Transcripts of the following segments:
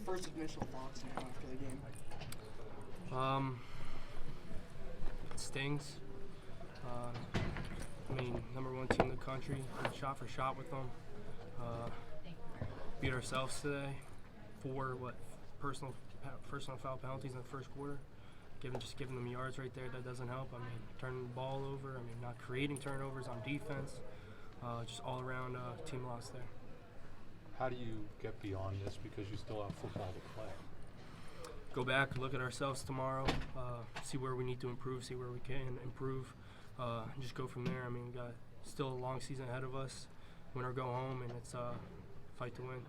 first initial thoughts now after the game? It stings. I mean, #1 team in the country, shot for shot with them. Beat ourselves today. 4 personal foul penalties in the first quarter. Just giving them yards right there, that doesn't help. I mean, turning the ball over. I mean, not creating turnovers on defense. Just all around team loss there. How do you get beyond this because you still have football to play? Go back, look at ourselves tomorrow, see where we need to improve, see where we can improve, and just go from there. I mean, we got still a long season ahead of us. Win or go home, and it's fight to win.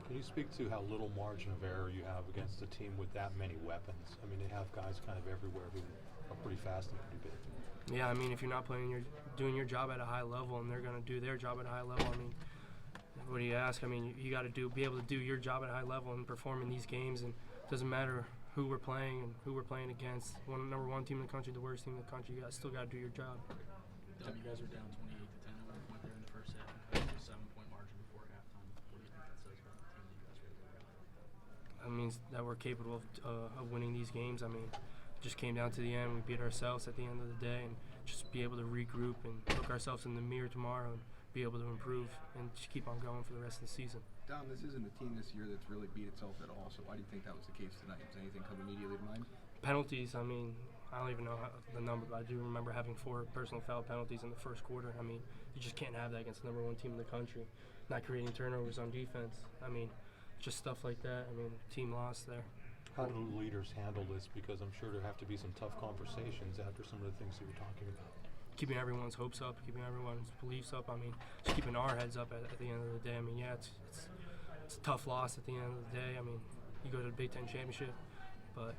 Can you speak to how little margin of error you have against a team with that many weapons? I mean, they have guys kind of everywhere who are pretty fast and pretty big. Yeah, I mean, if you're not doing your job at a high level, and they're going to do their job at a high level, I mean, what do you ask? I mean, you got to be able to do your job at a high level and perform in these games, and it doesn't matter who we're playing and who we're playing against. #1 team in the country, the worst team in the country, you still got to do your job. Dom, you guys were down 28-10 at one point there in the first half, and cut to a 7-point margin before halftime. What do you think that says about the team that you guys were able to rally? It means that we're capable of winning these games. I mean, it just came down to the end. We beat ourselves at the end of the day, and just be able to regroup and look ourselves in the mirror tomorrow and be able to improve and just keep on going for the rest of the season. Dom, this isn't a team this year that's really beat itself at all, so why do you think that was the case tonight? Does anything come immediately to mind? Penalties, I mean, I don't even know the number, but I do remember having 4 personal foul penalties in the first quarter. I mean, you just can't have that against the #1 team in the country. Not creating turnovers on defense. I mean, just stuff like that. I mean, team lost there. How do leaders handle this? Because I'm sure there have to be some tough conversations after some of the things you were talking about. Keeping everyone's hopes up, keeping everyone's beliefs up. I mean, just keeping our heads up at the end of the day. I mean, yeah, it's a tough loss at the end of the day. I mean, you go to the Big Ten championship, but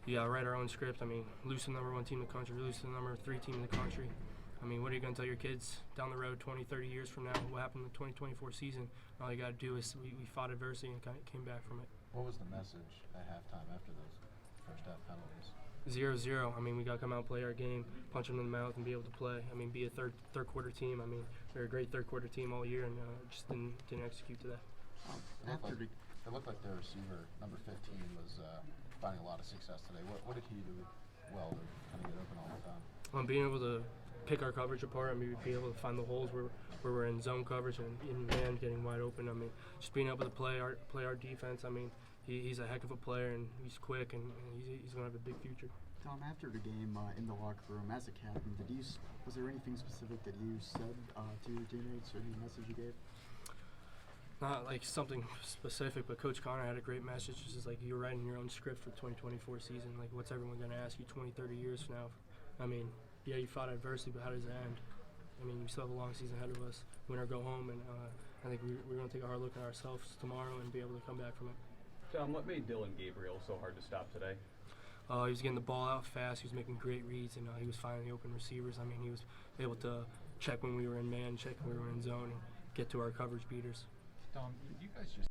you got to write our own script. I mean, lose to the #1 team in the country, lose to the #3 team in the country. I mean, what are you going to tell your kids down the road 20, 30 years from now? What happened in the 2024 season? All you got to do is we fought adversity and kind of came back from it. What was the message at halftime after those first half penalties? 0-0. I mean, we got to come out and play our game, punch them in the mouth, and be able to play. I mean, be a third quarter team. I mean, we were a great third quarter team all year, and just didn't execute to that. It looked like their receiver, number 15, was finding a lot of success today. What did he do well to kind of get open all the time? Being able to pick our coverage apart. I mean, be able to find the holes where we're in zone coverage and in man getting wide open. I mean, just being able to play our defense. I mean, he's a heck of a player, and he's quick, and he's going to have a big future. Tom, after the game in the locker room, as a captain, was there anything specific that you said to your teammates or any message you gave? Not like something specific, but Coach Connor had a great message. It's just like you're writing your own script for the 2024 season. Like, what's everyone going to ask you 20, 30 years from now? I mean, yeah, you fought adversity, but how does it end? I mean, we still have a long season ahead of us. Win or go home, and I think we're going to take a hard look at ourselves tomorrow and be able to come back from it. Tom, what made Dylan Gabriel so hard to stop today? He was getting the ball out fast. He was making great reads, and he was finding the open receivers. I mean, he was able to check when we were in man, check when we were in zone, and get to our coverage beaters. Dom, you guys just